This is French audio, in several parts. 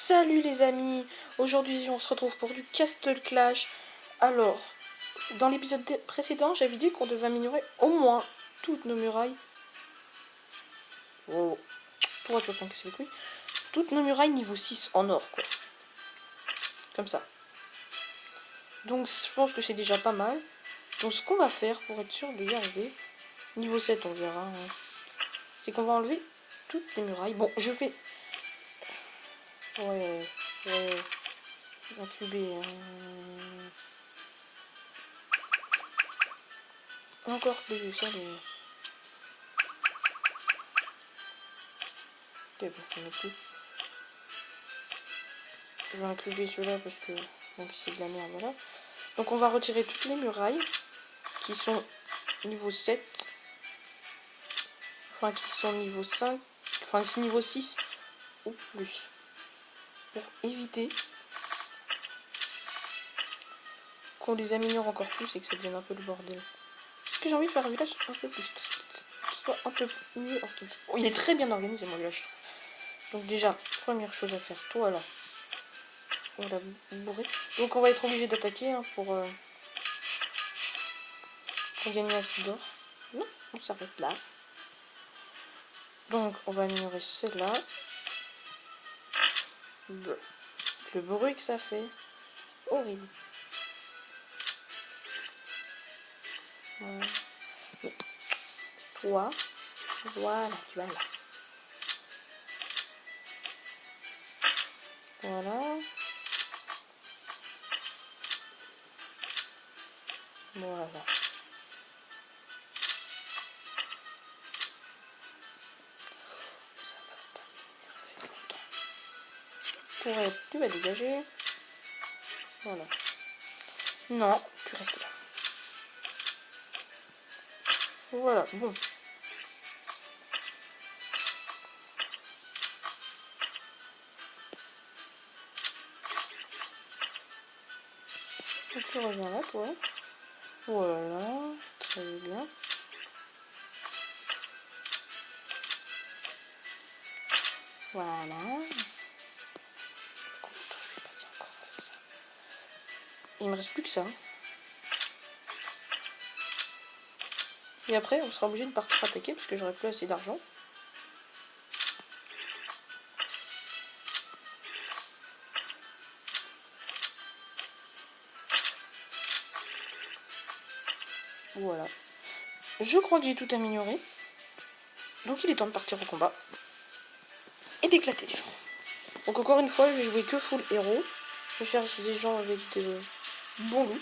Salut les amis, aujourd'hui on se retrouve pour du Castle Clash. Alors, dans l'épisode précédent, j'avais dit qu'on devait améliorer au moins toutes nos murailles. Oh, toi tu vas pas me casser les couilles. Toutes nos murailles niveau 6 en or, quoi. Comme ça. Donc je pense que c'est déjà pas mal. Donc ce qu'on va faire pour être sûr de y arriver, niveau 7 on verra, hein, c'est qu'on va enlever toutes les murailles. Bon, je vais... Ouais, incubé. Encore plus, ça les... Ok, bon, ça n'est plus. Je vais inclure celui-là parce que même si c'est de la merde, voilà. Donc on va retirer toutes les murailles qui sont niveau 7. Enfin qui sont niveau 5. Enfin c'est niveau 6 ou plus. Pour éviter qu'on les améliore encore plus et que ça devienne un peu le bordel. Parce que j'ai envie de faire un village un peu plus strict. Qui soit un peu mieux organisé. Oh, il est très bien organisé mon village. Donc déjà, première chose à faire, toi là. Voilà, bourré. Donc on va être obligé d'attaquer hein, pour gagner assez d'or. Non, on s'arrête là. Donc on va améliorer celle-là. Le bruit que ça fait, horrible. Voilà. Et toi, voilà, tu vas là. Voilà. Voilà. Tu vas dégager. Voilà. Non, tu restes là. Voilà, bon. Donc tu reviens là, toi. Voilà, très bien. Voilà. Combien de temps je vais passer encore avec ça? Il me reste plus que ça. Et après, on sera obligé de partir attaquer parce que j'aurai plus assez d'argent. Voilà. Je crois que j'ai tout amélioré. Donc il est temps de partir au combat. Et d'éclater les gens. Donc encore une fois, je vais jouer que full héros. Je cherche des gens avec de bons loot.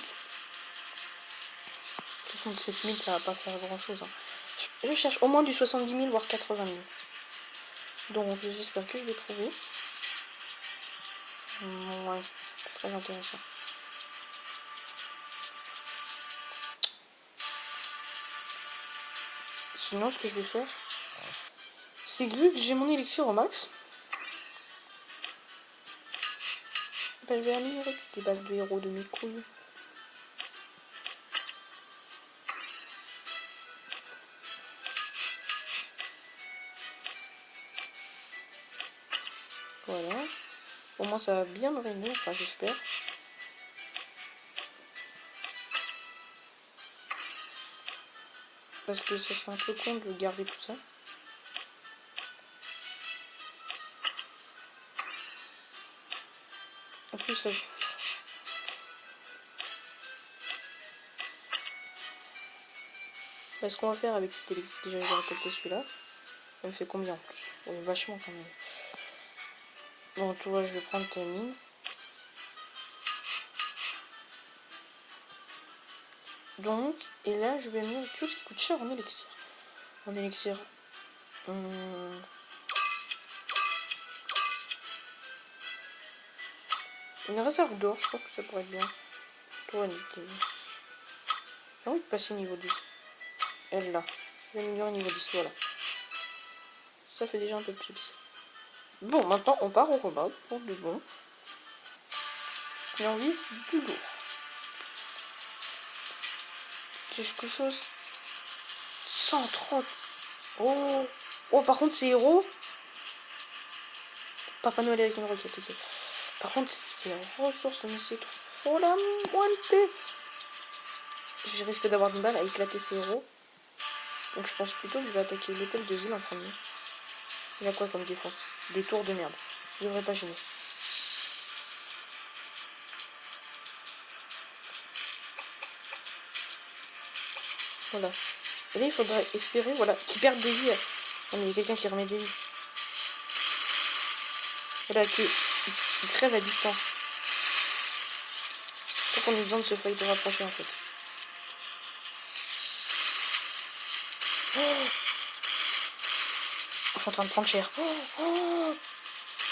67 000, ça va pas faire grand chose. Hein. Je cherche au moins du 70 000, voire 80 000. Donc j'espère que je vais trouver. Ouais, très intéressant. Sinon, ce que je vais faire, c'est que vu que j'ai mon élixir au max, bah, je vais améliorer toutes les bases de héros de mes couilles. Voilà. Au moins, ça va bien me réunir, enfin, j'espère. Parce que ça serait un peu con de garder tout ça. En plus, ça... Bah, ce qu'on va faire avec cet élixir, déjà, je vais récolter celui-là. Ça me fait combien en plus? Oui, vachement quand même. Bon, toi, je vais prendre tes mines. Donc, et là, je vais mettre tout ce qui coûte cher en élixir. En élixir. Une réserve d'or, je crois que ça pourrait être bien. Toi, j'ai envie de passer niveau 10. Elle là. Je vais améliorer niveau 10, voilà. Ça fait déjà un peu de chips. Bon, maintenant on part au combat pour de bon. Et on vise du lourd. J'ai quelque chose. 130. Oh. Oh, par contre, c'est héros. Papa Noël avec une roquette, ok. Par contre, c'est ressources, mais c'est trop la moitié. Je risque d'avoir du mal à éclater ses héros. Donc je pense plutôt que je vais attaquer l'hôtel de ville en premier. Il a quoi comme défense? Des tours de merde. Il devrait pas gêner. Voilà. Et là, il faudrait espérer, voilà, qu'il perde des vies. Non, mais il y a quelqu'un qui remet des vies. Voilà, qui crève à distance. Faut qu'on ait besoin de ce fight de rapprocher, en fait. Oh, je suis en train de prendre cher. Oh,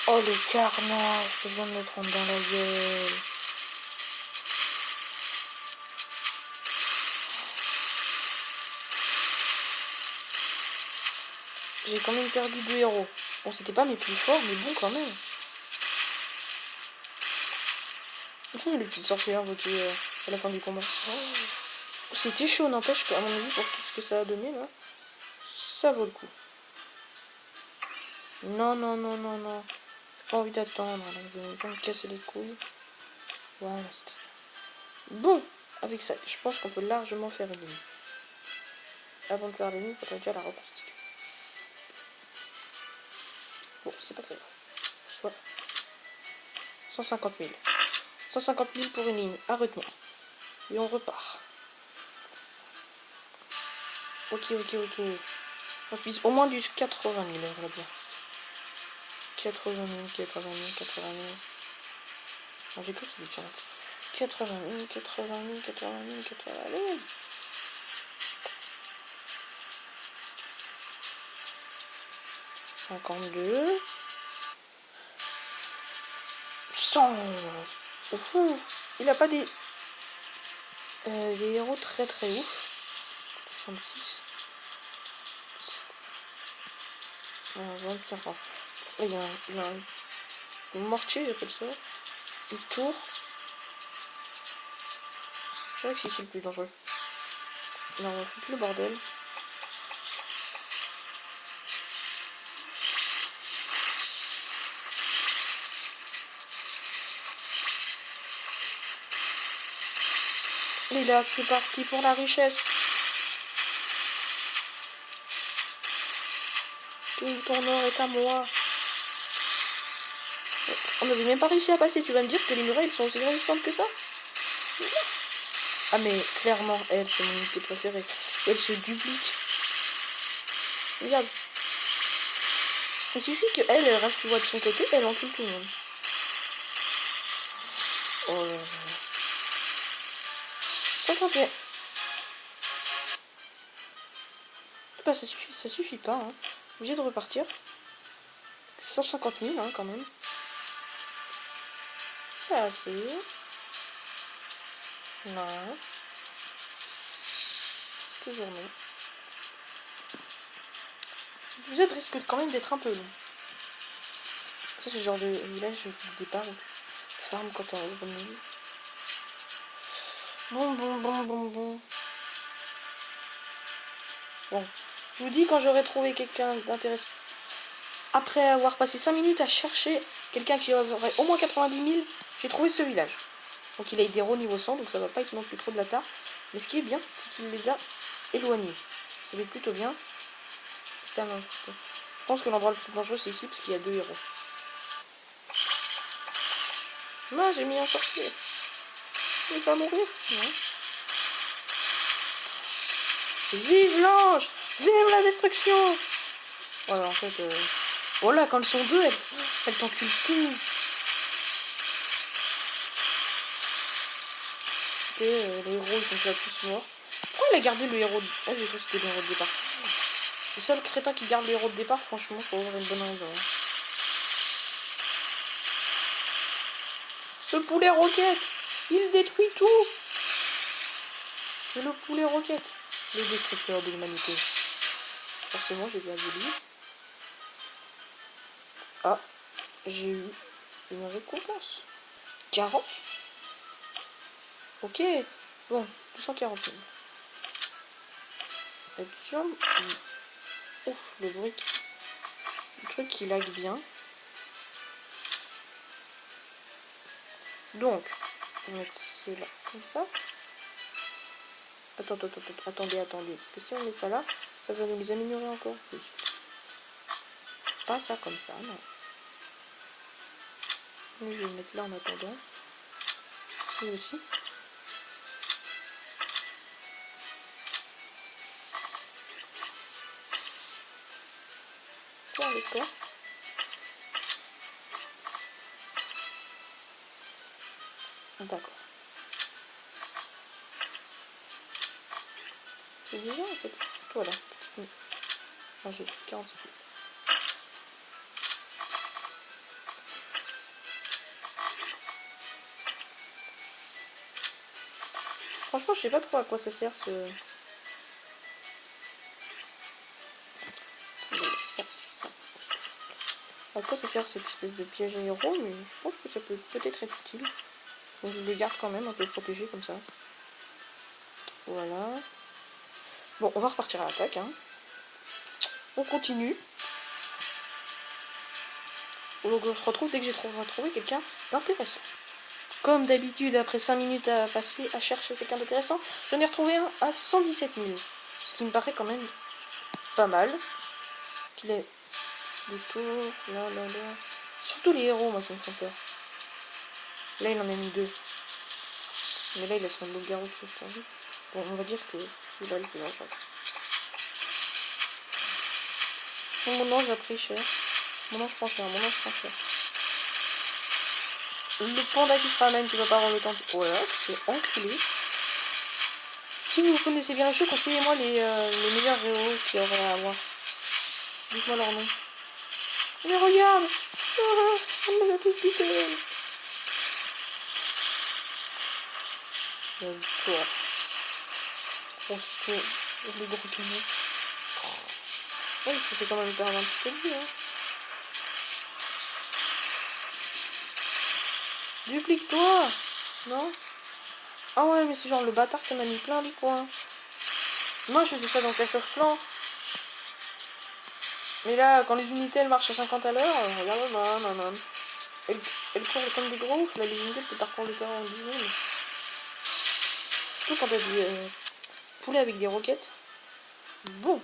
le carnage que je viens de me prendre dans la gueule. J'ai quand même perdu 2 héros. Bon, c'était pas mes plus forts, mais bon, quand même. Le petit sorcière voté à la fin du combat. Oh, c'était chaud, n'empêche qu'à mon avis, pour tout ce que ça a donné, là, ça vaut le coup. Non, non, non, non, non. J'ai pas envie d'attendre, là. Je vais pas me casser les couilles. Voilà, c'est très bien. Bon, avec ça, je pense qu'on peut largement faire une ligne. Avant de faire la ligne, il faudrait déjà la reconstituer. Bon, c'est pas très grave. Soit 150 000. 150 000 pour une ligne, à retenir. Et on repart. Ok, ok, ok. On vise au moins du 80 000, on va dire. 80 000, 80 000, 80 000. Non, j'ai cru que c'était 40. 80 000, 80 000, 80 000, 80 000. 52. 100. Ouh, il a pas des héros très très ouf. 66. Il y a un mortier, j'appelle ça. Une tour. Je dirais que c'est le plus dangereux. Non, on va foutre le bordel. Et là, c'est parti pour la richesse. Tout ton or est à moi. On n'avait même pas réussi à passer. Tu vas me dire que les murailles sont aussi résistantes que ça? Ah mais clairement, elle, c'est mon unité préférée. Elle se duplique. Regarde. Il suffit qu'elle reste tu vois de son côté, elle encule tout le monde. Oh là là. 51. Bah ça suffit pas. Hein. Obligé de repartir. 150 000 hein, quand même. C'est assez. Non. Toujours non. Vous êtes risque quand même d'être un peu long. Ça c'est le genre de village de départ où tu farmes quand t'es en bonne nuit. Bon. Bon. Je vous dis quand j'aurai trouvé quelqu'un d'intéressant. Après avoir passé 5 minutes à chercher quelqu'un qui aurait au moins 90 000, j'ai trouvé ce village. Donc il a des héros niveau 100, donc ça va pas être non plus trop de la tare. Mais ce qui est bien, c'est qu'il les a éloignés. Ça va être plutôt bien. Je pense que l'endroit le plus dangereux c'est ici, parce qu'il y a 2 héros. Moi j'ai mis un sorcier. Il va mourir. Non. Vive l'ange! Vive la destruction! Voilà, en fait... Voilà, quand elles sont deux, elles t'enculent tout. Ok, les héros, ils sont déjà tous morts. Pourquoi il a gardé le héros de... Ah, j'ai cru que c'était le héros de départ. Le seul crétin qui garde le héros de départ, franchement, faut avoir une bonne raison. Hein. Ce poulet roquette, il détruit tout. C'est le poulet roquette, le destructeur de l'humanité. Forcément, j'ai bien dit. Ah, j'ai eu une récompense. 40. Ok, bon, 240 000. Ouf, le truc qui lag bien. Donc, on va mettre cela comme ça. Attendez. Parce que si on met ça là, ça va nous les améliorer encore plus. Pas ça comme ça, non. Je vais le mettre là en attendant. Lui aussi. Toi avec toi. D'accord. C'est déjà en fait. Toi là. Ah, j'ai 40 secondes. Franchement, je sais pas trop à quoi ça sert ce. Ça. À quoi ça sert cette espèce de piège à héros, mais je pense que ça peut peut-être être utile. Donc je les garde quand même un peu protégés comme ça. Voilà. Bon, on va repartir à l'attaque. Hein. On continue. Donc on se retrouve dès que j'ai trouvé quelqu'un d'intéressant. Comme d'habitude, après 5 minutes à passer à chercher quelqu'un d'intéressant, j'en ai retrouvé un à 117 000. Ce qui me paraît quand même pas mal. Qu'il ait des tours, là. Surtout les héros, moi, ça me fait peur. Là, il en a mis 2. Mais là, il a son loup-garou qui est tendu. Bon, on va dire que celui-là, il fait la chaque. Mon ange a pris cher. Mon ange prend cher. Le panda qui se ramène, qui va pas avoir le temps de... Voilà, c'est enculé. Si vous connaissez bien le jeu, conseillez-moi les meilleurs héros qu'il y aurait à avoir. Dites-moi leur nom. Mais regarde, on m'a tout piqué. Toi. Les gros canons. Oui, ça fait quand même perdre un petit peu de vie, hein. Duplique-toi. Non? Ah ouais, mais c'est genre le bâtard qui m'a mis plein de points. Moi, je faisais ça dans Clash of Clans. Mais là, quand les unités elles marchent à 50 à l'heure, regarde, non. Elles courent comme des gros oufs, là, les unités peuvent parcourir le terrain en 10 secondes. Surtout quand t'as des poulets avec des roquettes. Bon.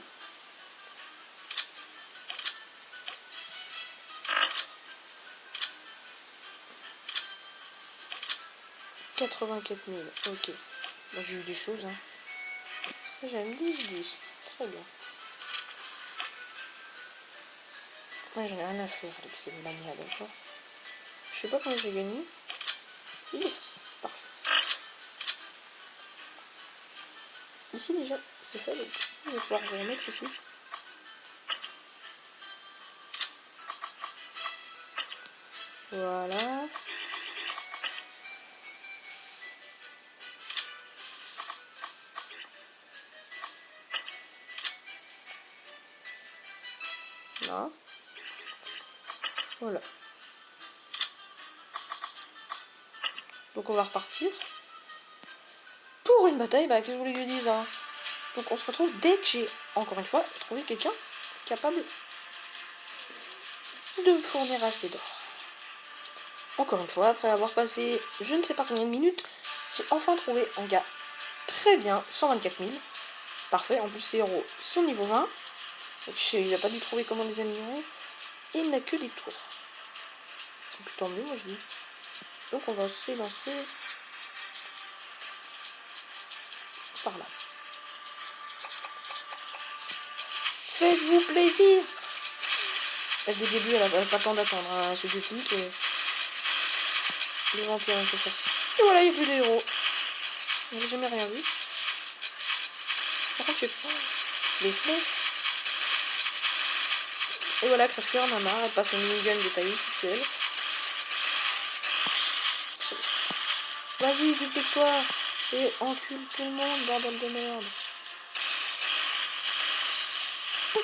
« 84 000, ok. Bon, j'ai eu des choses, hein. J'aime 10. Très bien. Moi, j'en ai rien à faire avec ces manias, d'accord. Je sais pas combien j'ai gagné. Yes, parfait. Ici, déjà, c'est fait. Donc, je vais pouvoir vous remettre ici. Voilà. Là. Voilà. Donc on va repartir. Pour une bataille, bah qu'est-ce que vous voulez que je dise, hein. Donc on se retrouve dès que j'ai, encore une fois, trouvé quelqu'un capable de me fournir assez d'or. Encore une fois, après avoir passé je ne sais pas combien de minutes, j'ai enfin trouvé un gars très bien, 124 000. Parfait, en plus ces héros sont niveau 20. Donc il n'a pas dû trouver comment les améliorer. Et il n'a que des tours. Donc tant mieux, moi je dis. Donc on va s'élancer par là. Faites-vous plaisir. Dès le début, elle n'a pas le temps d'attendre, hein, se duplique et les vampires vont se faire. Et voilà, il n'y a plus de héros. J'ai jamais rien vu. Par contre, je sais pas. Les flèches. Et voilà, Crafter en a marre, elle passe au minigun de taille XL. Vas-y, duplique-toi et encule tout le monde, bordel de merde.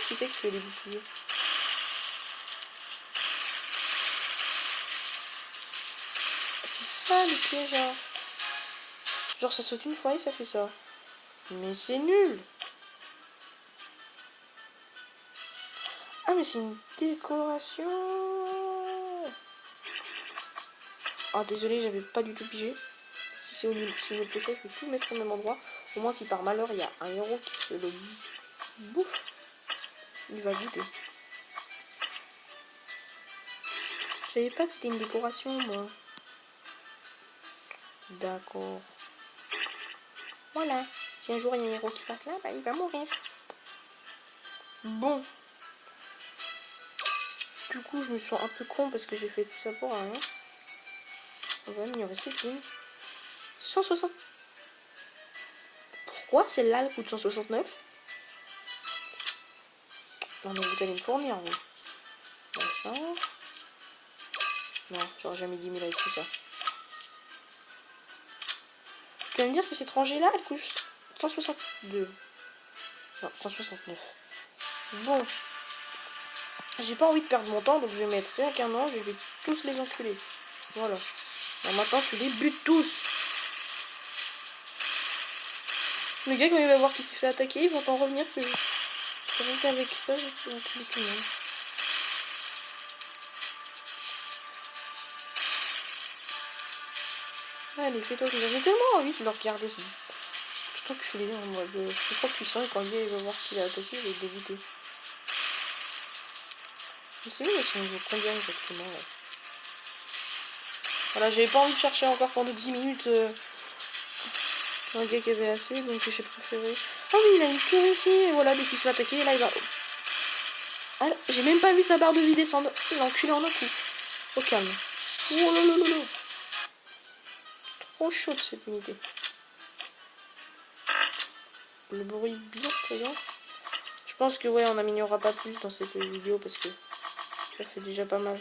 Qui c'est qui fait les boucliers? C'est ça le piège, hein. Genre ça saute une fois et ça fait ça. Mais c'est nul. Ah mais c'est une décoration. Ah désolé, j'avais pas du tout pigé. Si c'est au niveau de pêchage, je vais tout mettre au même endroit. Au moins si par malheur il y a un héros qui se le bouffe, il va goûter. Je savais pas que c'était une décoration moi. D'accord. Voilà. Si un jour il y a un héros qui passe là, bah, il va mourir. Bon. Du coup, je me sens un peu con parce que j'ai fait tout ça pour rien. On va améliorer cette ligne. 160. Pourquoi celle-là elle coûte 169? Non mais vous allez me fournir vous. D'accord. Non, j'aurais jamais 10 000 avec tout ça. Tu vas me dire que cette rangée-là, elle coûte 162. Non, 169. Bon. J'ai pas envie de perdre mon temps, donc je vais mettre rien qu'un ange et je vais tous les enculer. Voilà. Alors maintenant, tu les butes tous. Le gars, quand il va voir qu'il s'est fait attaquer, ils vont en revenir que rien qu'avec ça, je peux enculer tout le monde. Allez, fais-toi plaisir. J'ai tellement envie de le regarder, ça. Tout enculé en mode. Je suis trop puissant et quand le gars il va voir qu'il a attaqué, il va être dégoûté. Mais c'est mieux, ça vaut combien exactement là. Voilà, j'avais pas envie de chercher encore pendant 10 minutes un gars qui avait assez, donc j'ai préféré. Ah oui, il a une tour ici, et voilà, dès qu'il se fait attaquer, là il va. Ah, j'ai même pas vu sa barre de vie descendre. Il a enculé en un coup. Au calme. Oh là là là là. Trop chaude cette unité. Le bruit bien présent. Je pense que ouais, on n'améliorera pas plus dans cette vidéo parce que ça fait déjà pas mal.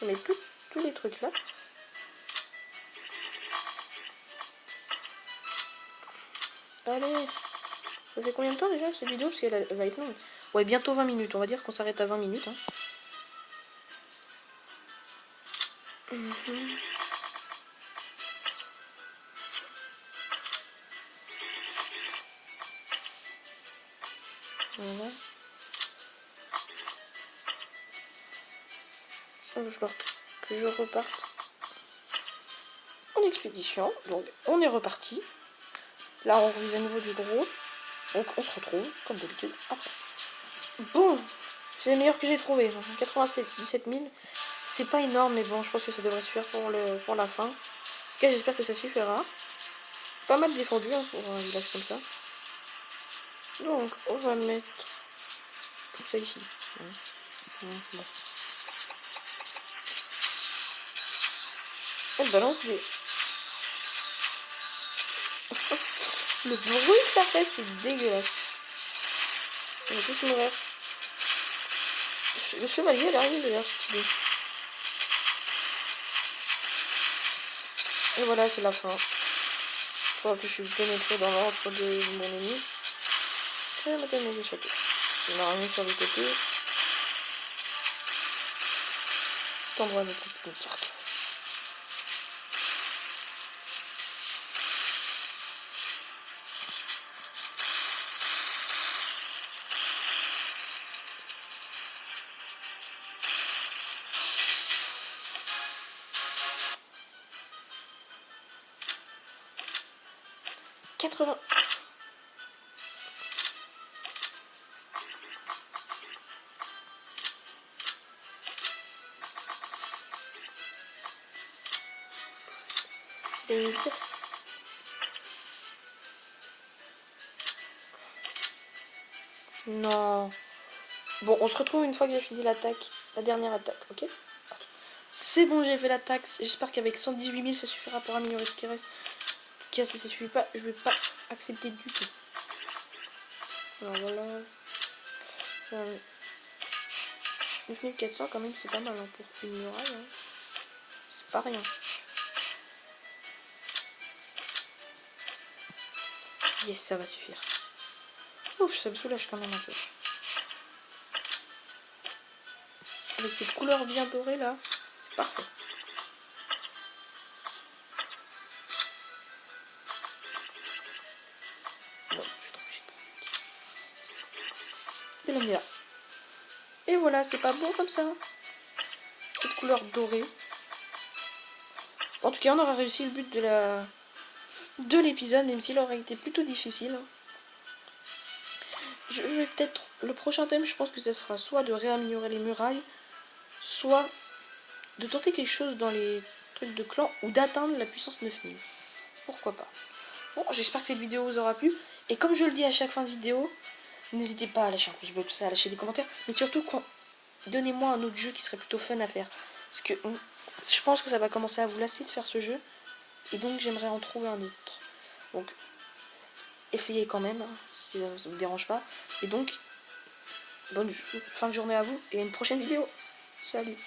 On met tous les trucs là. Allez. Ça fait combien de temps déjà cette vidéo? Parce qu'elle va être longue. Ouais, bientôt 20 minutes. On va dire qu'on s'arrête à 20 minutes. Hein. Voilà. Ça va falloir que je reparte en expédition. Donc on est reparti. Là on revise à nouveau du gros. Donc on se retrouve comme d'habitude après. Bon, c'est le meilleur que j'ai trouvé. 87, 17 000. C'est pas énorme mais bon je pense que ça devrait suffire pour la fin. En tout cas j'espère que ça suffira. Pas mal défendu hein, pour un village comme ça. Donc on va mettre tout ça ici. Bon. On balance les... Le bruit que ça fait, c'est dégueulasse. On va tous mourir. Le chevalier, il arrive d'ailleurs, stylé. Et voilà, c'est la fin. Je crois que je suis pénétré dans l'ordre de mon ennemi. Je vais mettre mes échappés. Il m'a remis sur le côté. Cet endroit n'est plus une carte. C'est une pire. Non. Bon, on se retrouve une fois que j'ai fini l'attaque. La dernière attaque, ok? C'est bon, j'ai fait l'attaque. J'espère qu'avec 118 000, ça suffira pour améliorer ce qui reste. En tout cas, si ça suffit pas, je vais pas accepter du tout. Alors voilà. 9400 quand même, c'est pas mal hein, pour une muraille. Hein. C'est pas rien. Yes, ça va suffire. Ouf, ça me soulage quand même un peu. Avec cette couleur bien dorée là, c'est parfait. Bon, je trouve que j'ai pas. de l'amener là. Et voilà, c'est pas bon comme ça. Cette couleur dorée. En tout cas, on aura réussi le but de l'épisode, même s'il aurait été plutôt difficile. Je vais peut-être... Le prochain thème, je pense que ce sera soit de réaméliorer les murailles, soit de tenter quelque chose dans les trucs de clan, ou d'atteindre la puissance 9000. Pourquoi pas. Bon, j'espère que cette vidéo vous aura plu. Et comme je le dis à chaque fin de vidéo, n'hésitez pas à lâcher un pouce bleu, tout ça, à lâcher des commentaires. Mais surtout, donnez-moi un autre jeu qui serait plutôt fun à faire. Parce que je pense que ça va commencer à vous lasser de faire ce jeu. Et donc j'aimerais en trouver un autre. Donc essayez quand même, hein, si ça ne vous dérange pas. Et donc, bonne fin de journée à vous et à une prochaine vidéo. Salut.